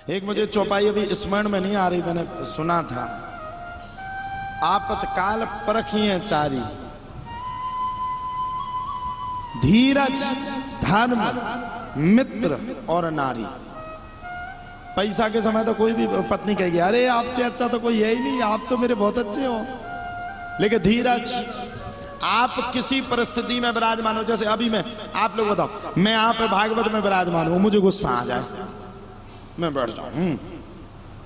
एक मुझे चौपाई अभी स्मरण में नहीं आ रही, मैंने सुना था। आपतकाल परखिए चारी, धीरज, धर्म, मित्र और नारी। पैसा के समय तो कोई भी पत्नी कहेगी अरे आपसे अच्छा तो कोई है ही नहीं, आप तो मेरे बहुत अच्छे हो। लेकिन धीरज, आप किसी परिस्थिति में विराजमान हो, जैसे अभी मैं, आप लोग बताओ, मैं आप भागवत में विराजमान हूं, मुझे गुस्सा आ जाए, मैं बैठ जाऊं,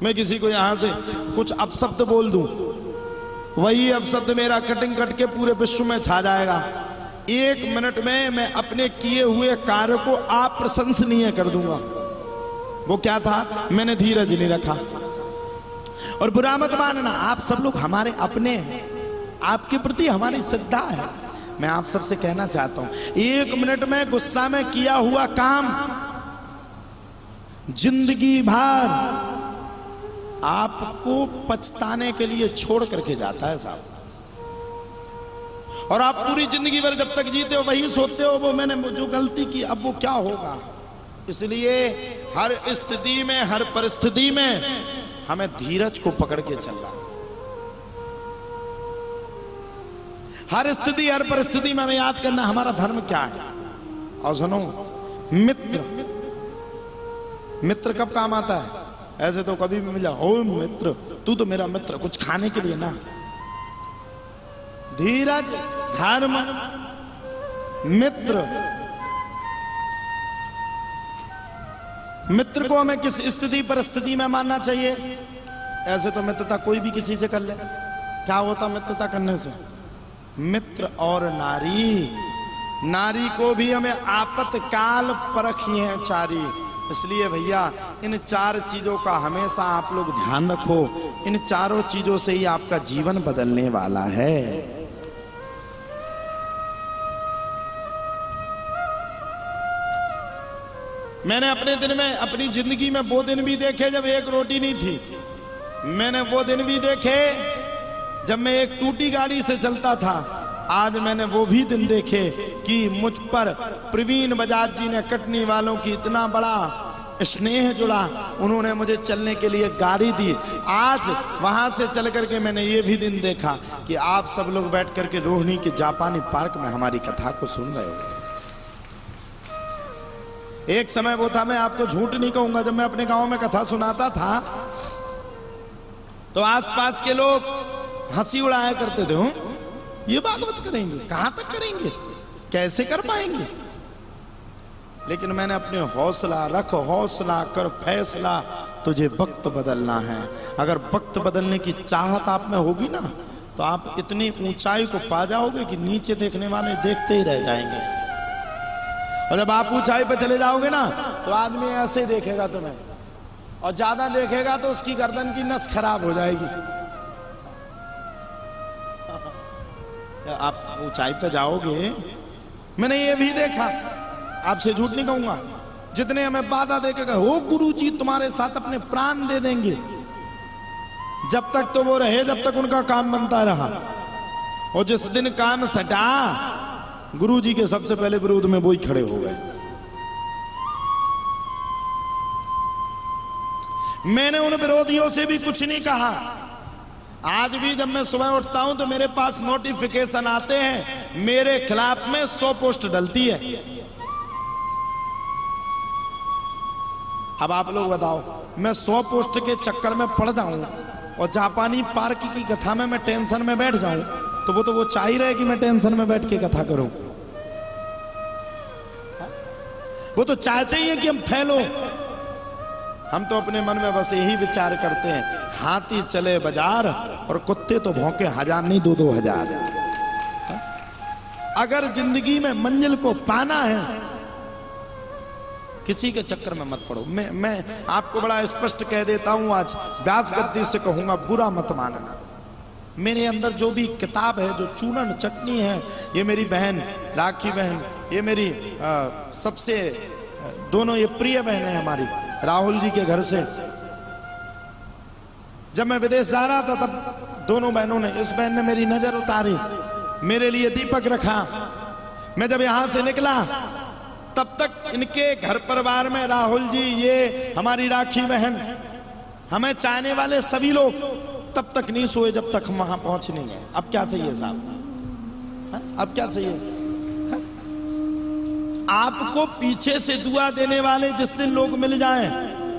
मैं किसी को यहां से कुछ अपशब्द बोल दूं, वही अपशब्द मेरा कटिंग कट के पूरे विश्व में छा जाएगा। एक मिनट में मैं अपने किए हुए कार्य को अप्रशंसनीय कर दूंगा। वो क्या था, मैंने धीरज नहीं रखा। और बुरा मत मानना, आप सब लोग हमारे अपने हैं, आपके प्रति हमारी श्रद्धा है। मैं आप सबसे कहना चाहता हूं, एक मिनट में गुस्सा में किया हुआ काम जिंदगी भर आपको पछताने के लिए छोड़ करके जाता है साहब। और आप पूरी जिंदगी भर जब तक जीते हो वही सोचते हो वो मैंने जो गलती की अब वो क्या होगा। इसलिए हर स्थिति में, हर परिस्थिति में हमें धीरज को पकड़ के चलना। हर स्थिति, हर परिस्थिति में हमें याद करना हमारा धर्म क्या है। और सुनो, मित्र, मित्र कब काम आता है? ऐसे तो कभी भी मिला, ओ मित्र, तू तो मेरा मित्र, कुछ खाने के लिए ना। धीरज, धर्म, मित्र। मित्र को हमें किस स्थिति परिस्थिति में मानना चाहिए? ऐसे तो मित्रता कोई भी किसी से कर ले, क्या होता मित्रता करने से? मित्र और नारी, नारी को भी हमें आपतकाल परखिए चारी। इसलिए भैया इन चार चीजों का हमेशा आप लोग ध्यान रखो। इन चारों चीजों से ही आपका जीवन बदलने वाला है। मैंने अपने दिन में, अपनी जिंदगी में वो दिन भी देखे जब एक रोटी नहीं थी। मैंने वो दिन भी देखे जब मैं एक टूटी गाड़ी से चलता था। आज मैंने वो भी दिन देखे कि मुझ पर प्रवीण बजाज जी ने, कटनी वालों की, इतना बड़ा स्नेह जुड़ा, उन्होंने मुझे चलने के लिए गाड़ी दी। आज वहां से चल करके मैंने ये भी दिन देखा कि आप सब लोग बैठ करके रोहिणी के जापानी पार्क में हमारी कथा को सुन रहे हो। एक समय वो था, मैं आपको झूठ नहीं कहूंगा, जब मैं अपने गांव में कथा सुनाता था तो आसपास के लोग हंसी उड़ाया करते थे, ये भागवत करेंगे, कहां तक करेंगे, कैसे कर पाएंगे। लेकिन मैंने अपने हौसला रख, हौसला कर फैसला, तुझे वक्त बदलना है। अगर वक्त बदलने की चाहत आप में होगी ना तो आप इतनी ऊंचाई को पा जाओगे कि नीचे देखने वाले देखते ही रह जाएंगे। और जब आप ऊंचाई पर चले जाओगे ना तो आदमी ऐसे ही देखेगा तुम्हें, और ज्यादा देखेगा तो उसकी गर्दन की नस खराब हो जाएगी। आप ऊंचाई पे जाओगे, मैंने ये भी देखा, आपसे झूठ नहीं कहूंगा, जितने हमें बाधा देके गए, हो गुरु जी तुम्हारे साथ अपने प्राण दे देंगे, जब तक तो वो रहे, जब तक उनका काम बनता रहा। और जिस दिन काम सटा, गुरु जी के सबसे पहले विरोध में वो ही खड़े हो गए। मैंने उन विरोधियों से भी कुछ नहीं कहा। आज भी जब मैं सुबह उठता हूं तो मेरे पास नोटिफिकेशन आते हैं, मेरे खिलाफ में 100 पोस्ट डलती है। अब आप लोग बताओ, मैं 100 पोस्ट के चक्कर में पड़ जाऊं और जापानी पार्क की कथा में मैं टेंशन में बैठ जाऊं तो वो चाह ही रहे कि मैं टेंशन में बैठ के कथा करूं। वो तो चाहते ही है कि हम फैलो। हम तो अपने मन में बस यही विचार करते हैं, हाथी चले बाजार और कुत्ते तो भौंके हजार नहीं 2-2 हजार। अगर जिंदगी में मंजिल को पाना है, किसी के चक्कर में मत पड़ो। मैं आपको बड़ा स्पष्ट कह देता हूं, आज व्यास गद्दी से कहूंगा, बुरा मत मानना। मेरे अंदर जो भी किताब है, जो चूरन चटनी है, ये मेरी बहन राखी बहन, ये मेरी सबसे दोनों ये प्रिय बहन है हमारी, राहुल जी के घर से। जब मैं विदेश जा रहा था तब दोनों बहनों ने, इस बहन ने मेरी नजर उतारी, मेरे लिए दीपक रखा। मैं जब यहां से निकला तब तक इनके घर परिवार में राहुल जी, ये हमारी राखी बहन, हमें चाहने वाले सभी लोग तब तक नहीं सोए जब तक हम वहां पहुंच नहीं गए। अब क्या चाहिए साहब? अब क्या चाहिए? आपको पीछे से दुआ देने वाले जिस दिन लोग मिल जाएं,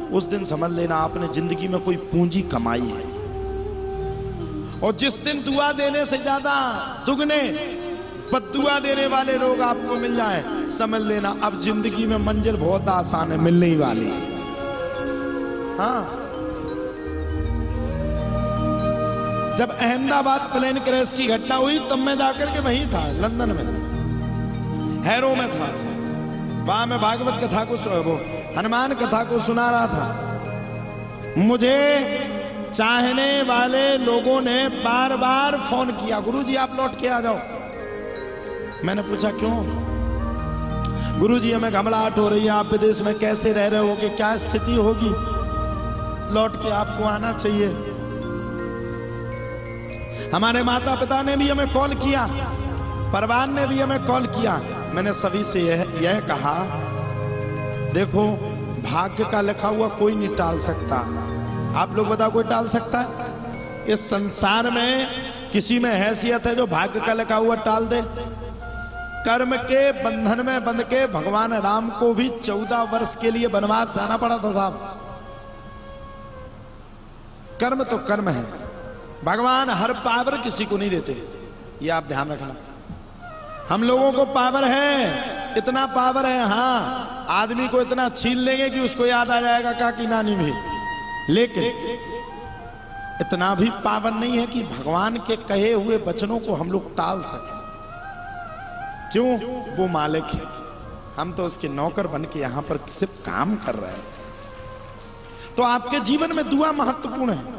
उस दिन समझ लेना आपने जिंदगी में कोई पूंजी कमाई है। और जिस दिन दुआ देने से ज्यादा दुगने बद्दुआ देने वाले लोग आपको मिल जाएं, समझ लेना अब जिंदगी में मंजिल बहुत आसान है, मिलने ही वाली है। हाँ, जब अहमदाबाद प्लेन क्रैश की घटना हुई तब मैं जाकर के वहीं था, लंदन में, हैरो में था। वहां मैं भागवत कथा को, वो हनुमान कथा को सुना रहा था। मुझे चाहने वाले लोगों ने बार बार फोन किया, गुरुजी आप लौट के आ जाओ। मैंने पूछा क्यों? गुरुजी हमें घबराहट हो रही है, आप विदेश में कैसे रह रहे हो, कि क्या स्थिति होगी, लौट के आपको आना चाहिए। हमारे माता पिता ने भी हमें कॉल किया, परिवार ने भी हमें कॉल किया। मैंने सभी से यह कहा, देखो भाग्य का लिखा हुआ कोई नहीं टाल सकता। आप लोग बताओ कोई टाल सकता है? इस संसार में किसी में हैसियत है जो भाग्य का लिखा हुआ टाल दे? कर्म के बंधन में बंध के भगवान राम को भी 14 वर्ष के लिए वनवास जाना पड़ा था साहब। कर्म तो कर्म है, भगवान हर पावर किसी को नहीं देते, ये आप ध्यान रखना। हम लोगों को पावर है, इतना पावर है, हाँ आदमी को इतना छीन लेंगे कि उसको याद आ जाएगा काकी नानी भी, लेकिन इतना भी पावर नहीं है कि भगवान के कहे हुए वचनों को हम लोग टाल सके। क्यों? वो मालिक है, हम तो उसके नौकर बन के यहां पर सिर्फ काम कर रहे हैं। तो आपके जीवन में दुआ महत्वपूर्ण है।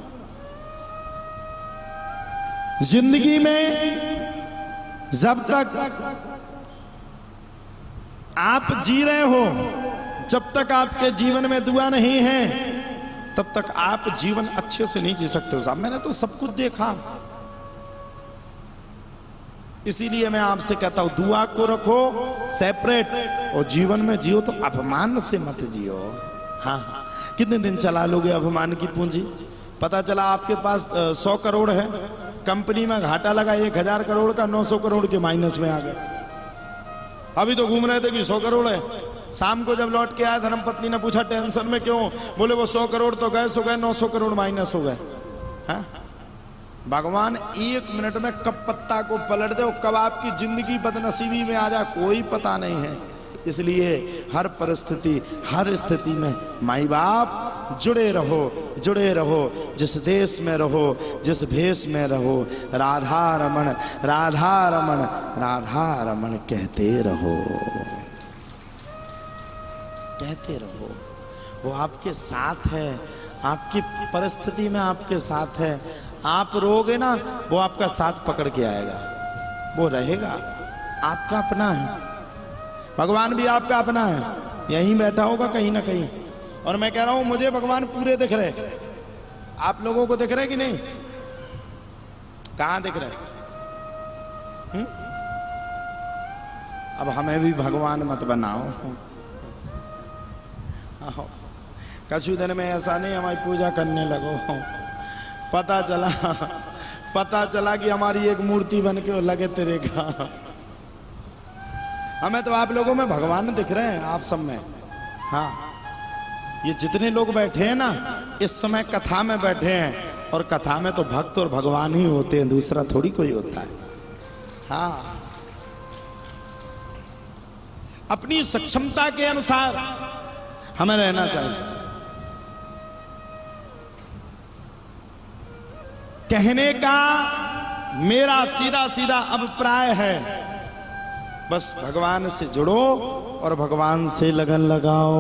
जिंदगी में जब तक आप जी रहे हो, जब तक आपके जीवन में दुआ नहीं है, तब तक आप जीवन अच्छे से नहीं जी सकते हो साहब। मैंने तो सब कुछ देखा, इसीलिए मैं आपसे कहता हूं दुआ को रखो सेपरेट और जीवन में जियो तो अपमान से मत जियो। हाँ, कितने दिन चला लोगे अपमान की पूंजी? पता चला आपके पास 100 करोड़ है, कंपनी में घाटा लगा 1000 करोड़ का, 900 करोड़ के माइनस में आ गए। अभी तो घूम रहे थे कि 100 करोड़ है। शाम को जब लौट के आया धर्मपत्नी ने पूछा टेंशन में क्यों? बोले वो 100 करोड़ तो गए सो गए, 900 करोड़ माइनस हो गए। हाँ? भगवान 1 मिनट में कब पत्ता को पलट दे और कब आपकी जिंदगी बदनसीबी में आ जाए कोई पता नहीं है। इसलिए हर परिस्थिति, हर स्थिति में माई बाप जुड़े रहो, जुड़े रहो। जिस देश में रहो, जिस भेष में रहो, राधा रमन राधा रमन राधा रमन कहते रहो, कहते रहो। वो आपके साथ है, आपकी परिस्थिति में आपके साथ है। आप रोगे ना, वो आपका साथ पकड़ के आएगा, वो रहेगा, आपका अपना है। भगवान भी आपका अपना है, यहीं बैठा होगा कहीं ना कहीं। और मैं कह रहा हूं मुझे भगवान पूरे दिख रहे, आप लोगों को दिख रहे कि नहीं? कहां दिख रहे? अब हमें भी भगवान मत बनाओ। कछु दिन में ऐसा नहीं हमारी पूजा करने लगो, पता चला कि हमारी एक मूर्ति बन के लगे तेरे का। हमें तो आप लोगों में भगवान दिख रहे हैं, आप सब में। हाँ, ये जितने लोग बैठे हैं ना इस समय कथा में बैठे हैं, और कथा में तो भक्त और भगवान ही होते हैं, दूसरा थोड़ी कोई होता है। हाँ, अपनी सक्षमता के अनुसार हमें रहना चाहिए। कहने का मेरा सीधा सीधा अभिप्राय है, बस भगवान से जुड़ो और भगवान से लगन लगाओ।